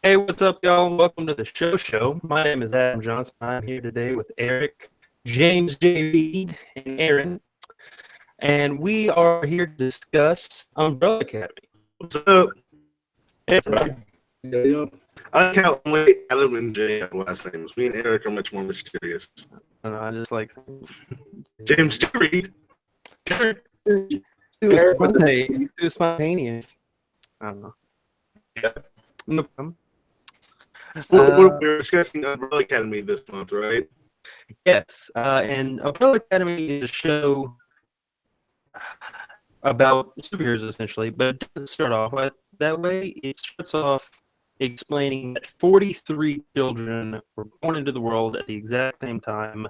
Hey, what's up, y'all? Welcome to the show. My name is Adam Johnson. I'm here today with Eric, James J. Reed, and Aaron, and we are here to discuss Umbrella Academy. What's up? Hey, bro. Yeah. I like how only Adam and Jay have last names. Me and Eric are much more mysterious. I just like James Jerry. too spontaneous. I don't know. Yeah. No problem. We're discussing Umbrella Academy this month, right? Yes, and Umbrella Academy is a show about superheroes essentially, but it doesn't start off that way. It starts off explaining that 43 children were born into the world at the exact same time,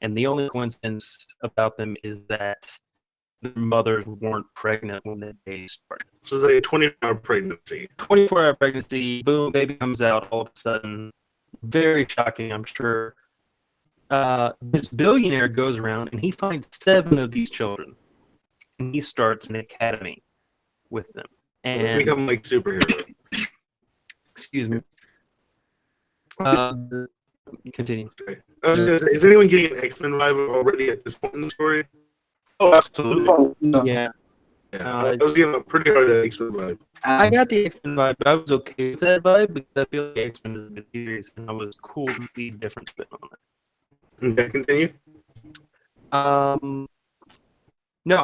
and the only coincidence about them is that their mothers weren't pregnant when the day started. So it's like a 24-hour pregnancy. 24-hour pregnancy, boom, baby comes out all of a sudden. Very shocking, I'm sure. This billionaire goes around and he finds 7 of these children. And he starts an academy with them. They And become like superheroes. excuse me. Continue. Okay. Is anyone getting an X-Men vibe already at this point in the story? Oh, absolutely. Yeah. I was getting a pretty hard X-Men vibe. I got the X-Men vibe, but I was okay with that vibe because I feel like X-Men is a good series, and I was cool to see a different spin on it. Okay, continue. No,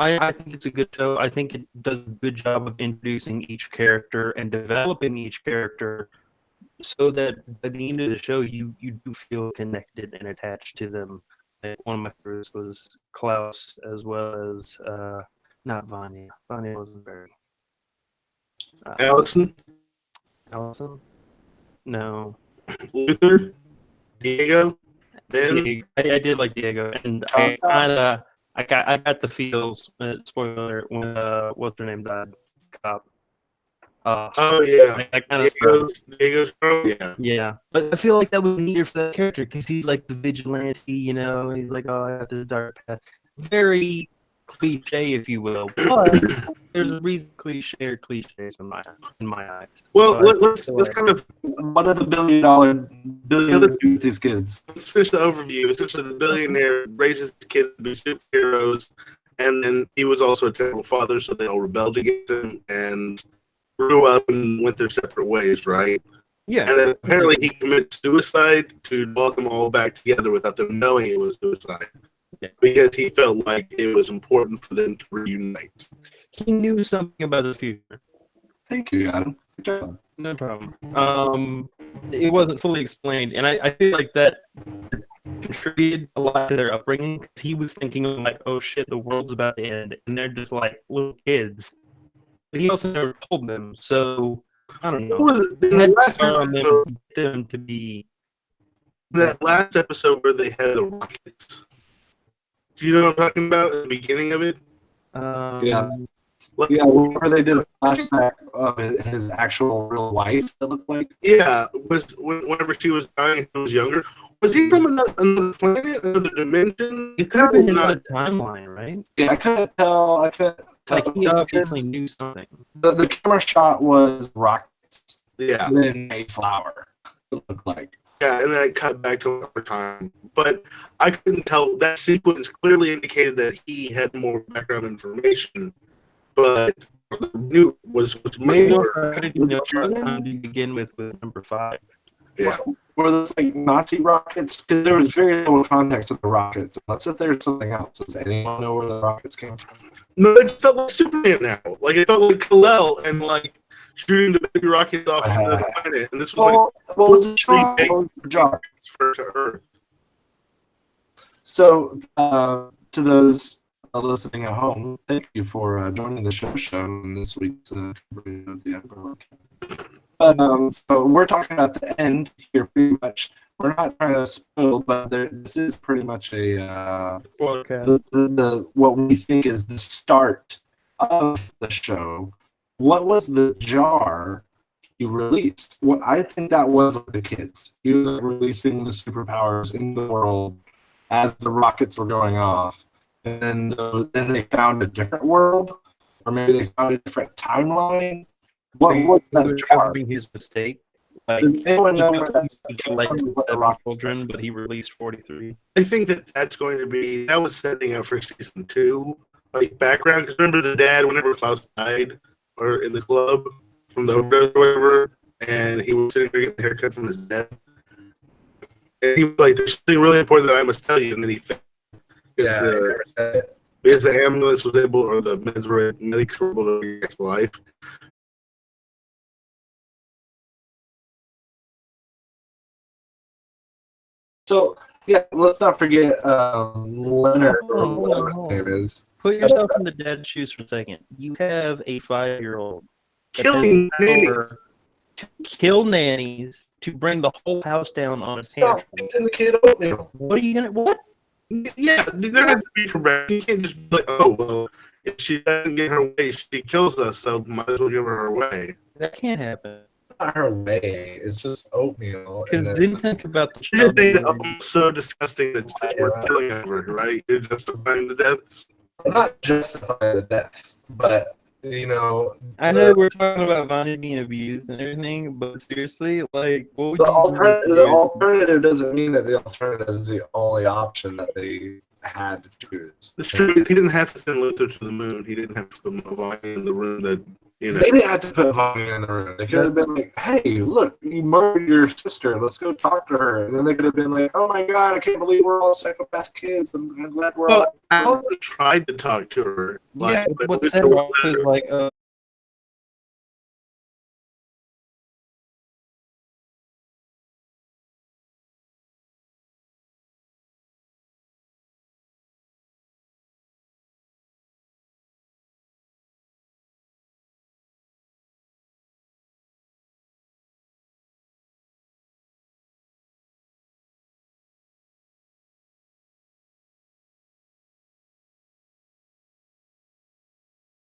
I think it's a good show. I think it does a good job of introducing each character and developing each character so that by the end of the show, you do feel connected and attached to them. Like one of my favorites was Klaus, as well as not Vanya. Vanya wasn't very. Allison? Allison? No. Luther? Diego? Ben? I did like Diego, and I got the feels. Spoiler alert, when what's her name died, Cop. Oh yeah, I kind of Diego's yeah. Yeah, but I feel like that was needed for that character because he's like the vigilante, you know. He's like, oh, I have this dark past. Very cliche, if you will, but there's a reason cliches are cliches in my eyes. Well, So let's kind of What are the billionaire with these kids? let's finish the overview. Essentially, the billionaire raises his kids to be superheroes, and then he was also a terrible father, so they all rebelled against him and grew up and went their separate ways, right? yeah, And then apparently he committed suicide to draw them all back together without them knowing it was suicide. Yeah. Because he felt like it was important for them to reunite. he knew something about the future. Thank you, Adam. Good job. No problem. It wasn't fully explained, and I feel like that contributed a lot to their upbringing. 'Cause he was thinking of like, oh shit, the world's about to end, and they're just like little kids. But he also never told them, so I don't know. What was it? It In had the to last start on episode, them, get them to be. that last episode where they had the rockets. Do you know what I'm talking about at the beginning of it? Yeah. Yeah, where they did a flashback of his actual real life, it looked like. Yeah, was whenever she was dying and he was younger. Was he from another planet, another dimension? It could have been another timeline, right? Yeah, I couldn't tell. Like he because obviously knew something. the camera shot was rockets, Yeah, and then a flower. It looked like. yeah, and then it cut back to another time. But I couldn't tell. That sequence clearly indicated that he had more background information, but the new was Maybe more. how did you know what time to begin with number 5? Yeah, Were those like Nazi rockets? Because there was very little context of the rockets. Let's if there's something else. Does anyone know where the rockets came from? no, it felt like Superman now. Like it felt like Kal-El and like shooting the baby rocket off the planet, and this was Well, was it three big jar? for to Earth. So, to those listening at home, thank you for joining the show in this week's coverage of the Umbrella Academy. So we're talking about the end here, pretty much. We're not trying to spoil, but this is pretty much a what we think is the start of the show. What was the jar he released? Well, I think that was the kids. He was releasing the superpowers in the world as the rockets were going off, and then they found a different world, or maybe they found a different timeline. What was that jar? His mistake Like, Does anyone know where he that's collected what the 7 Rock children, but he released 43. I think that's going to be that was setting up for season 2, like background. Because remember the dad, whenever Klaus died, or in the club from the overdose or whatever, and he was sitting there getting the haircut from his dad, and he was like, "There's something really important that I must tell you," and then he fell. Because the ambulance was able, or the medics were able to get his life. So yeah, let's not forget Leonard, or Hold on, whatever his hold name on. is. Put yourself in the dad's shoes for a second. You have a 5-year-old that has Killing the nannies. power to kill nannies, to bring the whole house down on a Stop tantrum. feeding the kid oatmeal. What are you gonna? What? Yeah, there has to be correct. You can't just be like, "Oh well, if she doesn't get her way, she kills us. So might as well give her her way." That can't happen. Not her way. It's just oatmeal. Because And then think about the You're just saying, child. "Oh, so disgusting that it's just worth killing over," right? You're justifying the deaths. I'm not justifying the deaths, but you know, I know we're talking about Vanya being abused and everything, but seriously, like, what would the you do? alternative doesn't mean that the alternative is the only option that they had to choose. It's true. He didn't have to send Luther to the moon. He didn't have to put Vanya in the room that, you know. They didn't have to put Vanya in the room. They could have been like, "Hey, look, you murdered your sister. Let's go talk to her." And then they could have been like, "Oh my God, I can't believe we're all psychopath kids. I'm glad we're all." Well, Alan tried to talk to her. Yeah, but what's Luther that wouldn't wrong let with her. like,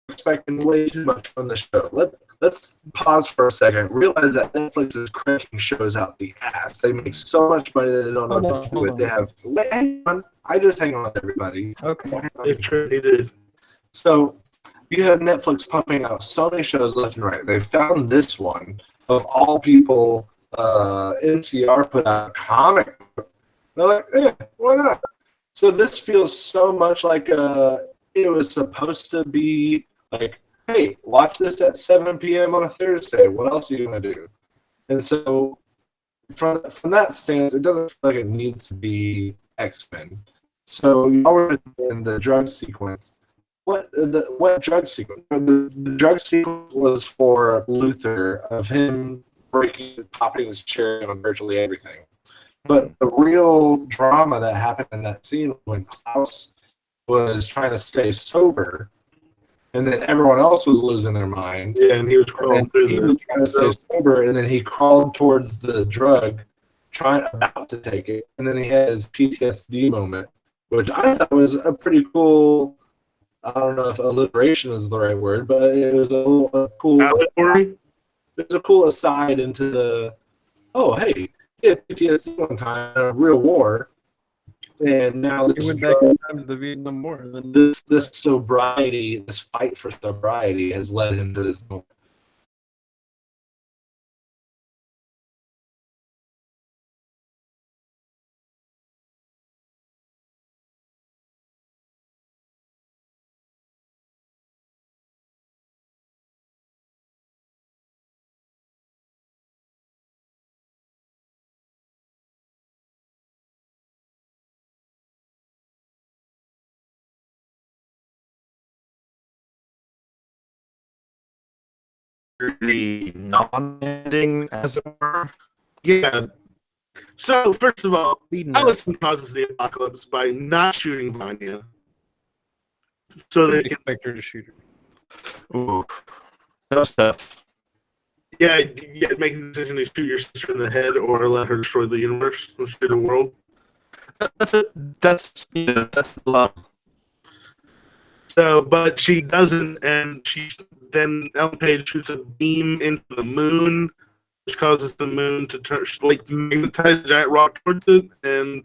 Expecting way too much from the show. Let's pause for a second. Realize that Netflix is cranking shows out the ass. They make so much money that they don't know what to do with it. They have. Wait, hang on. Hang on, everybody. okay. They did. So you have Netflix pumping out so many shows left and right. They found this one of all people. NCR put out a comic book. They're like, why not? So this feels so much like it was supposed to be like, hey, watch this at 7 p.m. on a Thursday. What else are you going to do? And so from that stance, it doesn't feel like it needs to be X-Men. So y'all were in the drug sequence. What drug sequence? The drug sequence was for Luther of him popping his cherry on virtually everything. But the real drama that happened in that scene when Klaus was trying to stay sober, and then everyone else was losing their mind. Yeah, and he was crawling through He was trying to stay sober, and then he crawled towards the drug, about to take it, and then he had his PTSD moment, which I thought was a pretty cool. I don't know if alliteration is the right word, but it was a cool. Allegory? It was a cool aside into the. Oh, hey, he had PTSD one time in a real war, and now He went back in time to the Vietnam War. Then this sobriety, this fight for sobriety, has led him to this moment. The non-ending, as it were. Yeah. So, first of all, Speeding up. Allison causes the apocalypse by not shooting Vanya. So they can, expect her to shoot her. Ooh, tough stuff. yeah, make the decision to shoot your sister in the head or let her destroy the universe, destroy the world. That's it. That's the love. So, but she doesn't, and then Ellen Page shoots a beam into the moon, which causes the moon to turn, like, magnetize a giant rock towards it, and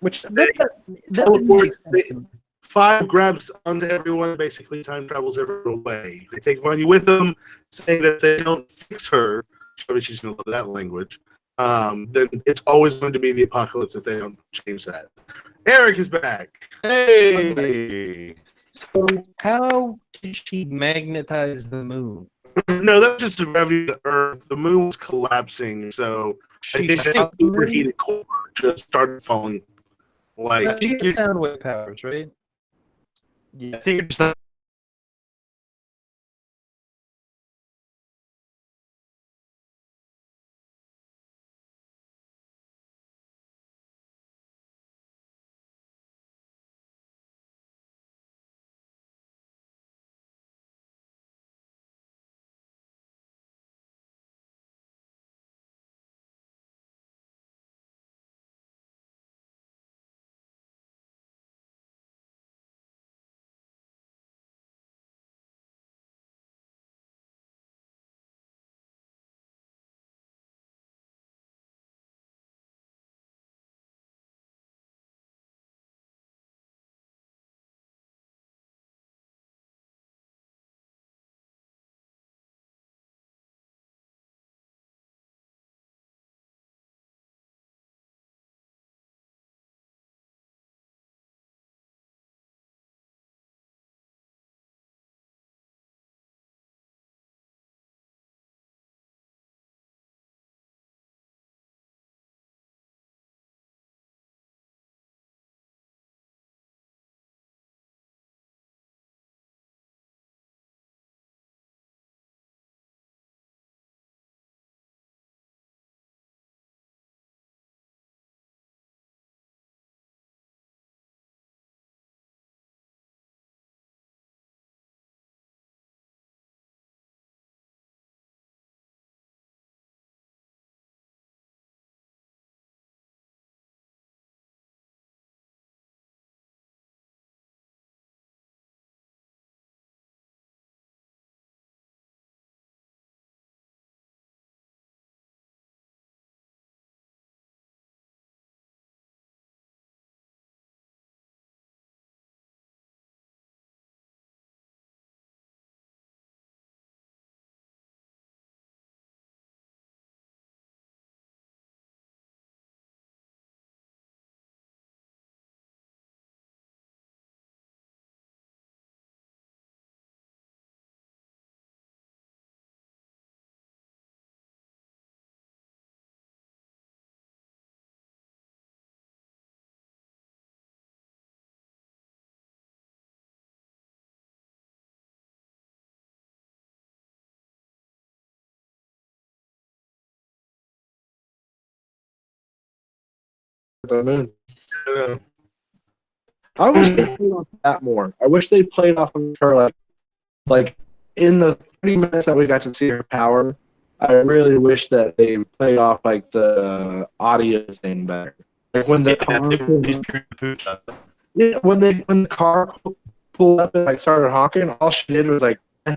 Which that didn't teleport. make sense. 5 grabs onto everyone, basically time travels everyone away. They take Vanya with them, saying that they don't fix her, Surely she's going to love that language. Then it's always going to be the apocalypse if they don't change that. Eric is back. Hey. So how did she magnetize the moon? No, that was just the gravity of the Earth. The moon was collapsing, so I think shot the moon? superheated core just started falling. Like, She has sound wave powers, right? Yeah, I think you're just not. The moon. uh, I wish they played off that more. I wish they played off of her like in the 30 minutes that we got to see her power. I really wish that they played off like the audio thing better. Like when the car, yeah, when the car pulled up and like started honking, all she did was like, eh,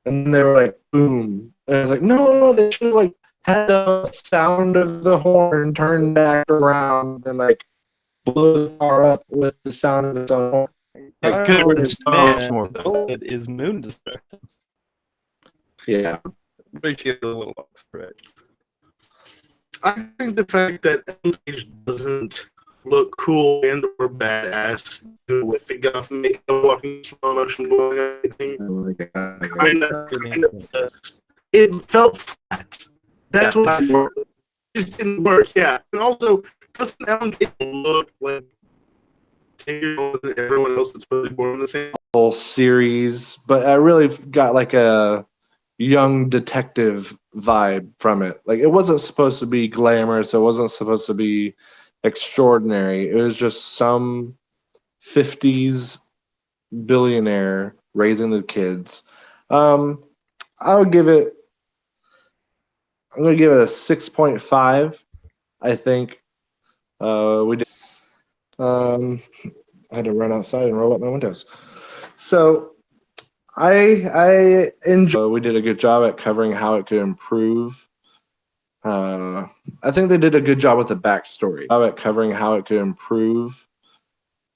and they were like, boom, and I was like, no, they should have like had the sound of the horn turned back around and like blew the car up with the sound of its own horn. It could have been so much more. It is moon destruction. Yeah. But she has a little off, right? I think the fact that Ellen Page doesn't look cool and or badass with the guff makeup, walking slow motion, blowing everything, kind of it felt flat. That's what I thought. It just didn't work. Yeah, and also doesn't Ellen Page look like 10 years older than everyone else that's supposed to be born in the same? Whole series, but I really got like a young detective vibe from it. Like it wasn't supposed to be glamorous, it wasn't supposed to be extraordinary. It was just some 50s billionaire raising the kids. I'm gonna give it a 6.5. I think we did. I had to run outside and roll up my windows. So I enjoy. We did a good job at covering how it could improve. I think they did a good job with the backstory. At covering how it could improve.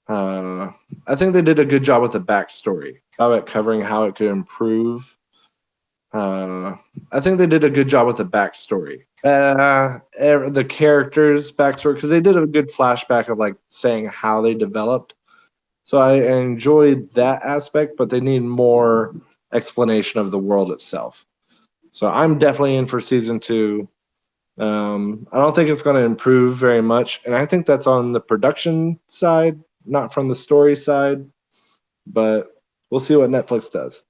I think they did a good job with the backstory. At covering how it could improve. I think they did a good job with the backstory. The characters' backstory, because they did a good flashback of like saying how they developed. So I enjoyed that aspect, but they need more explanation of the world itself. So I'm definitely in for season 2. I don't think it's going to improve very much, and I think that's on the production side, not from the story side. But we'll see what Netflix does.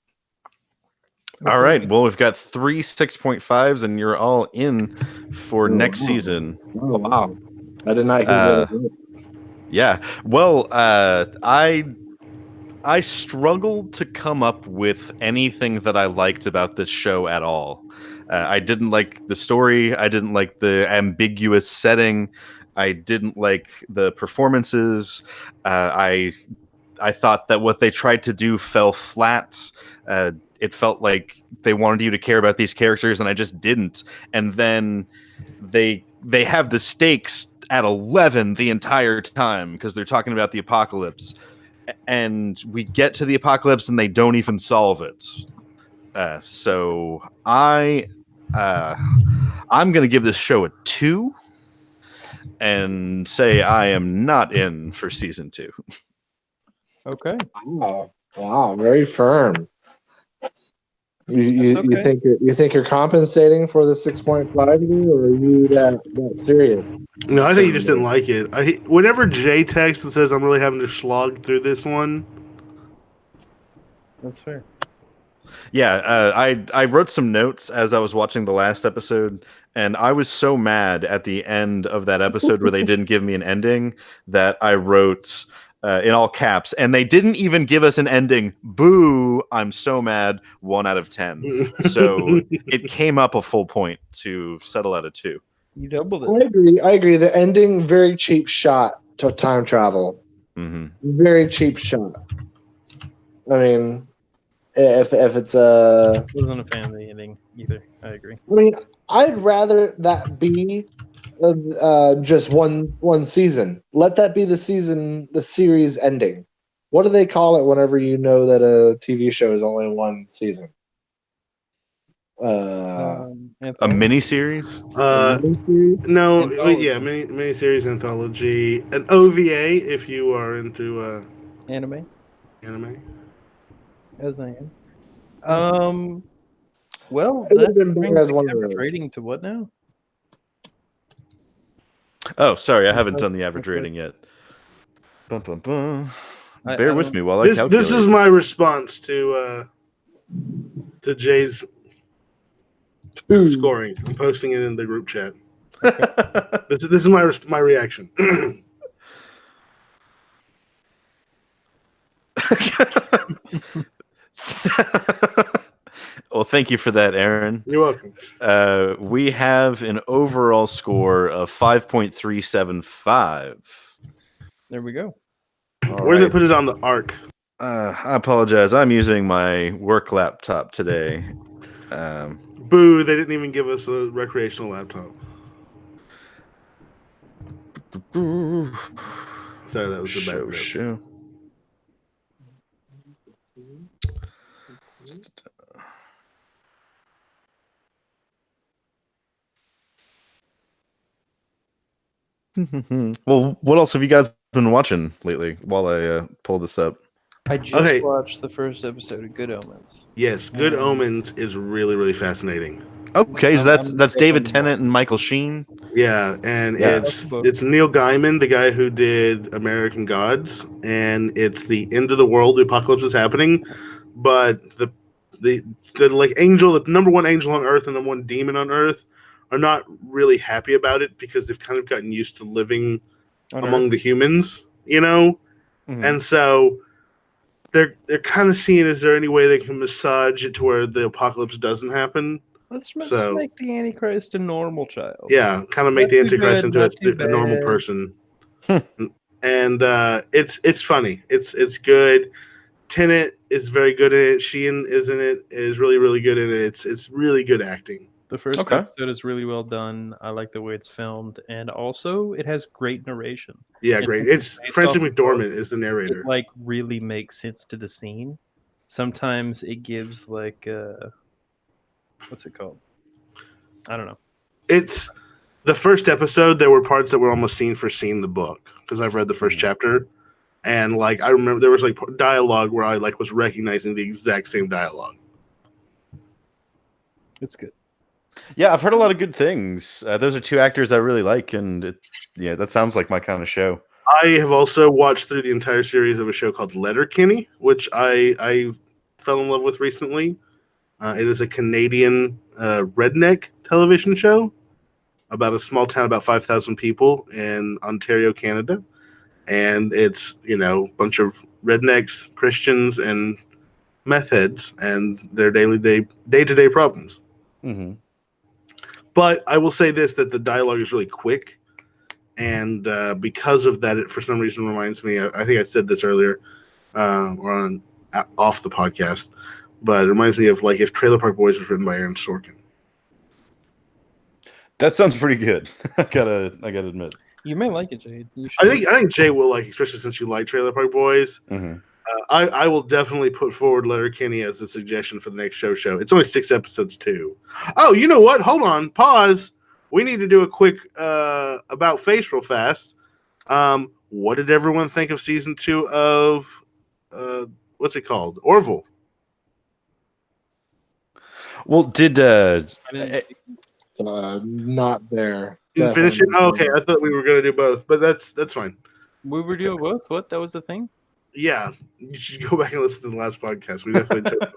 All right. Well, we've got 3 6.5s, and you're all in for next season. Oh wow! I did not hear that. Yeah. Well, I struggled to come up with anything that I liked about this show at all. I didn't like the story. I didn't like the ambiguous setting. I didn't like the performances. I thought that what they tried to do fell flat. It felt like they wanted you to care about these characters, and I just didn't. And then they have the stakes at 11 the entire time because they're talking about the apocalypse, and we get to the apocalypse and they don't even solve it. So I'm gonna give this show a 2 and say I am not in for season 2. Okay. Wow, very firm. You Okay. think you're compensating for the 6.5, or are you that serious? No, I think you just didn't like it. Whenever Jay texts and says I'm really having to slog through this one, That's fair. Yeah, I wrote some notes as I was watching the last episode, and I was so mad at the end of that episode where they didn't give me an ending that I wrote in all caps, and they didn't even give us an ending. Boo! I'm so mad. 1 out of 10. So it came up a full point to settle at a 2. You doubled it. I agree. The ending, very cheap shot to time travel. Mm-hmm. Very cheap shot. I mean, if it's a, Wasn't a fan of the ending either. I agree. I mean, I'd rather that be just one season. Let that be the series ending. What do they call it whenever you know that a TV show is only one season? A miniseries? No, Anthology. yeah, miniseries anthology, an OVA if you are into Anime, anime. as I am. Well, It would've that been better brings as the one of average those. rating to what now? Oh, sorry, I haven't done the average rating yet. Bum, bum, bum. Bear with me while I calculate. This is my response to Jay's scoring. I'm posting it in the group chat. This is my reaction. Well, thank you for that, Aaron. You're welcome. We have an overall score of 5.375. There we go. Where does it put it on the arc? I apologize. I'm using my work laptop today. Boo! They didn't even give us a recreational laptop. Sorry, that was a bad joke. Show. Well, what else have you guys been watching lately while I pull this up? I just watched the first episode of Good Omens. Yes, Good Omens is really, really fascinating. Okay, so that's David Tennant and Michael Sheen. Yeah, and it's Neil Gaiman, the guy who did American Gods, and it's the end of the world, the apocalypse is happening, but the like angel, the number one angel on Earth and the number one demon on Earth are not really happy about it because they've kind of gotten used to living among the humans, you know, and so they're kind of seeing, is there any way they can massage it to where the apocalypse doesn't happen? Let's make the Antichrist a normal child. Yeah, kind of make the Antichrist into a normal person. And it's funny. It's good. Tennant is very good in it. Sheehan is in it. Is really, really good in it. It's really good acting. The first episode is really well done. I like the way it's filmed, and also it has great narration. Yeah, great. It's Francis McDormand is the narrator. It, like, really makes sense to the scene. Sometimes it gives like what's it called? I don't know. It's the first episode. There were parts that were almost scene for scene the book because I've read the first chapter, and like I remember there was like dialogue where I like was recognizing the exact same dialogue. It's good. Yeah, I've heard a lot of good things. Those are two actors I really like, and yeah, that sounds like my kind of show. I have also watched through the entire series of a show called Letterkenny, which I fell in love with recently. It is a Canadian redneck television show about a small town, about 5,000 people in Ontario, Canada. And it's, a bunch of rednecks, Christians, and meth heads and their day-to-day problems. Mm-hmm. But I will say this, that the dialogue is really quick. And because of that, it for some reason reminds me, I think I said this earlier or off the podcast, but it reminds me of like if Trailer Park Boys was written by Aaron Sorkin. That sounds pretty good. I gotta admit. You may like it, Jade. You I should. think Jay will like, especially since you like Trailer Park Boys. Mm-hmm. I will definitely put forward Letterkenny as a suggestion for the next show. It's only 6 episodes too. Oh, you know what? Hold on. Pause. We need to do a quick about face real fast. What did everyone think of season 2 of what's it called? Orville. Well, did I didn't Not there. Didn't finish it? Oh, okay. I thought we were going to do both, but that's fine. we were doing both? What? That was the thing? Yeah, you should go back and listen to the last podcast. We definitely did both.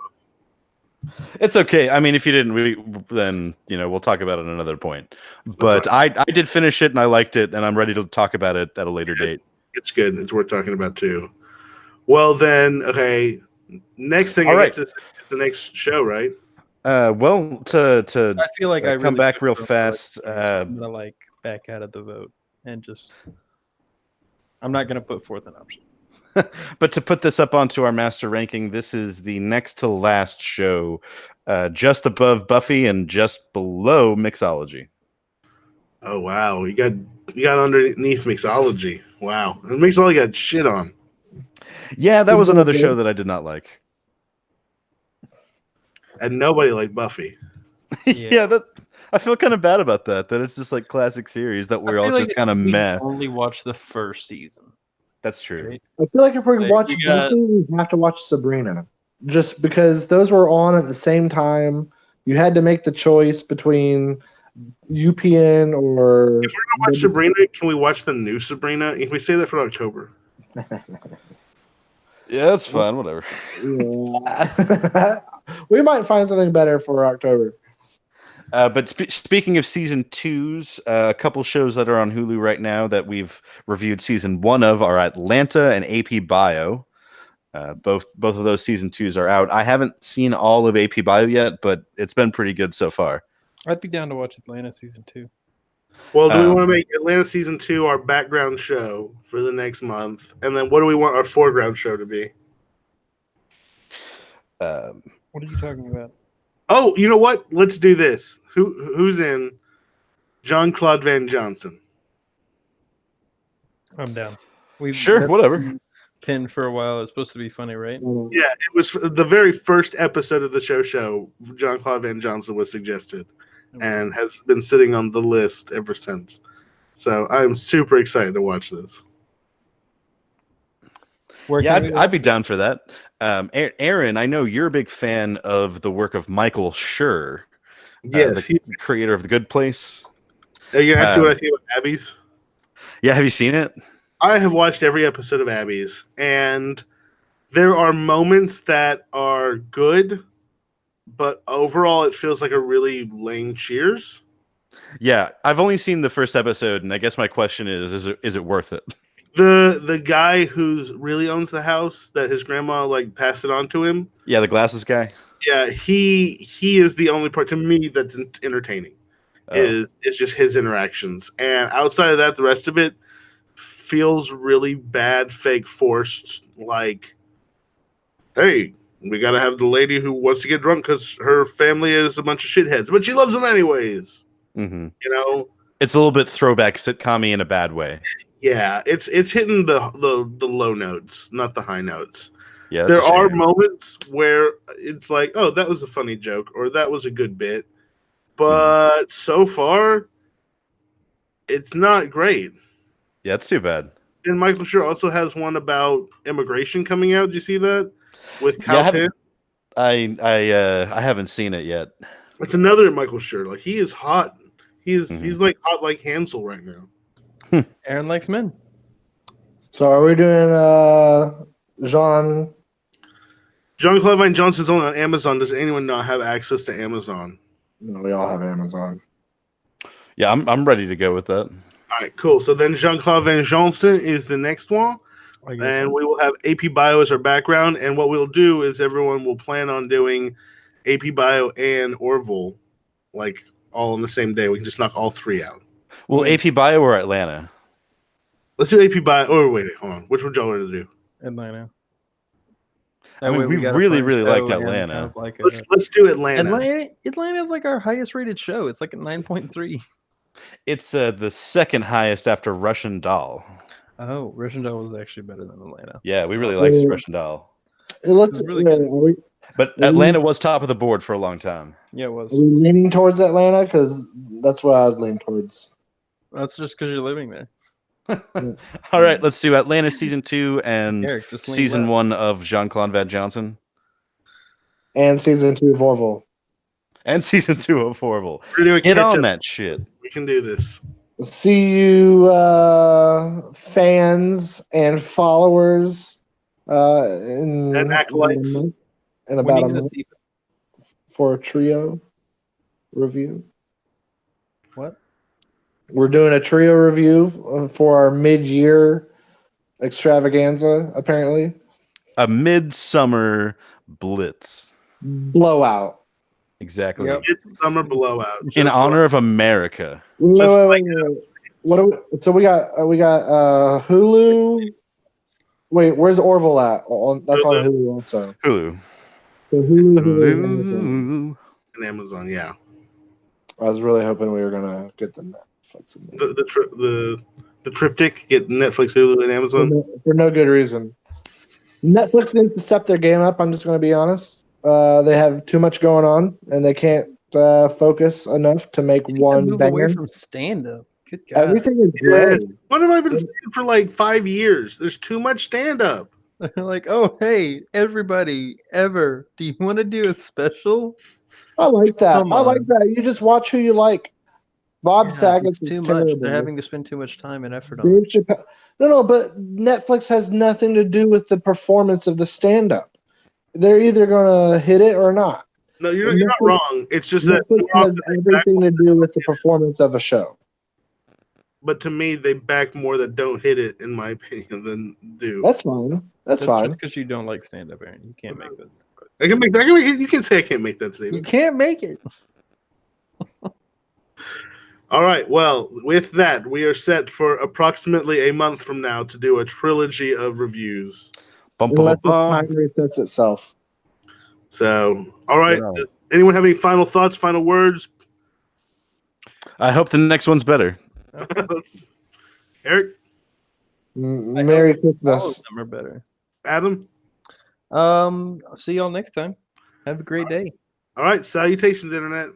it's okay. I mean, if you didn't, then we'll talk about it at another point. But I did finish it and I liked it, and I'm ready to talk about it at a later date. It's good. It's worth talking about too. Well, then, okay. Next thing, All I right. guess is the next show, right? Well, to I feel like I come really back should real go for it. fast. I'm gonna back out of the vote and just. I'm not gonna put forth an option. But to put this up onto our master ranking, this is the next to last show, just above Buffy and just below Mixology. Oh wow, you got underneath Mixology. Wow, and Mixology got shit on. Yeah, that was another show that I did not like. And nobody liked Buffy. Yeah, I feel kind of bad about that. That it's this like classic series that we're I all feel just like kind of we meh. Only watch the first season. That's true. Right? I feel like if we Like, watch we got- Buffy, we have to watch Sabrina. Just because those were on at the same time. You had to make the choice between UPN or. If we're gonna watch Sabrina, can we watch the new Sabrina? If we say that for October. Yeah, that's fine. Whatever. Yeah. We might find something better for October. But speaking of season 2s, a couple shows that are on Hulu right now that we've reviewed season 1 of are Atlanta and AP Bio. Both of those season 2s are out. I haven't seen all of AP Bio yet, but it's been pretty good so far. I'd be down to watch Atlanta season 2. Well, do we want to make Atlanta season 2 our background show for the next month? And then what do we want our foreground show to be? What are you talking about? Oh, you know what? Let's do this. Who's in? Jean-Claude Van Johnson. I'm down. We've Sure, whatever. pinned for a while. It's supposed to be funny, right? Yeah, it was the very first episode of the show. Jean-Claude Van Johnson was suggested and has been sitting on the list ever since. So I'm super excited to watch this. Where Yeah, can we I'd be down for that. Aaron, I know you're a big fan of the work of Michael Schur, Yes. the creator of The Good Place. Are you going to ask me what I think about Abby's? Yeah, have you seen it? I have watched every episode of Abby's, and there are moments that are good, but overall it feels like a really lame Cheers. Yeah, I've only seen the first episode, and I guess my question is it worth it? The guy who's really owns the house that his grandma passed it on to him. Yeah, the glasses guy. Yeah, he is the only part to me that's entertaining. Oh. Is just his interactions, and outside of that, the rest of it feels really bad, fake, forced. Like, hey, we gotta have the lady who wants to get drunk because her family is a bunch of shitheads, but she loves them anyways. Mm-hmm. You know, It's a little bit throwback sitcom-y in a bad way. yeah, it's hitting the low notes, not the high notes. Yeah, there that's a are shame. moments where it's like, oh, that was a funny joke, or that was a good bit. Mm-hmm. But so far, it's not great. Yeah, it's too bad. And Michael Schur also has one about immigration coming out. Did you see that? With Yeah, Kal Penn? I haven't seen it yet. It's another Michael Schur. Like, he is hot. He's Mhm. like hot like Hansel right now. Aaron likes men. So are we doing Jean? Jean-Claude Van Johnson's only on Amazon. Does anyone not have access to Amazon? No, we all have Amazon. Yeah, I'm ready to go with that. All right, cool. So then Jean-Claude Van Johnson is the next one. I guess And so. we will have AP Bio as our background. And what we'll do is everyone will plan on doing AP Bio and Orville, like, all on the same day. We can just knock all three out. Well, AP Bio or Atlanta? Let's do AP Bio. Oh, wait, hold on. Which would y'all want to do? Atlanta. I mean, That way we got a really, fun really show liked and Atlanta. kind of like Let's do Atlanta. Atlanta is like our highest rated show. It's like a 9.3. It's the second highest after Russian Doll. Oh, Russian Doll was actually better than Atlanta. Yeah, we really liked Yeah. Russian Doll. Let's, It was really are good. we But Atlanta was top of the board for a long time. Yeah, it was. leaning towards Atlanta? Because that's what I would lean towards. That's just because you're living there. All right, let's do Atlanta season 2 and Eric, just lean season left. 1 of Jean-Claude Van Johnson And season 2 of Orville. and season 2 of Orville. We're doing Get catch on up. that shit. We can do this. See you, fans and followers, in And acolytes. in When about are a you gonna month see for a trio review. what? We're doing a trio review for our mid-year extravaganza. Apparently, A midsummer blitz. blowout. Exactly. Yep. It's summer blowout. In Just honor of America. Wait, Just wait, like wait, wait. What do we, so we got Hulu. Wait, where's Orville at? That's on Hulu also. Hulu. So Hulu and Amazon. Hulu. on Amazon, yeah. I was really hoping we were gonna get the Netflix in there. The triptych, get Netflix, Hulu, and Amazon. For no good reason. Netflix needs to step their game up. I'm just going to be honest. They have too much going on, and they can't focus enough to make You gotta one move banger. away from stand up. Good God. Everything is Yes. great. What have I been saying for like 5 years? There's too much stand up. Like, oh hey, everybody ever. Do you want to do a special? I like that. Come I like on. that. You just watch who you like. Bob Yeah, Saget's it's is too much. terrible. They're having to spend too much time and effort on it. Dave Chappelle. No, but Netflix has nothing to do with the performance of the stand-up. They're either going to hit it or not. No, you're not Netflix- wrong. It's just that, Netflix has everything to do with the performance of a show. but to me, they back more that don't hit it, in my opinion, than do. That's fine. That's fine. just because you don't like stand up, Aaron. You can't make that. I can make it. You can say I can't make that You statement. can't make it. All right. Well, with that, we are set for approximately a month from now to do a trilogy of reviews. Bum, bum, Unless the bum, time resets itself. So, all right. Yeah. Does anyone have any final thoughts, final words? I hope the next one's better. Eric, Merry All of Christmas. them are better. Adam? I'll see y'all next time. Have a great day. All right. Salutations, Internet.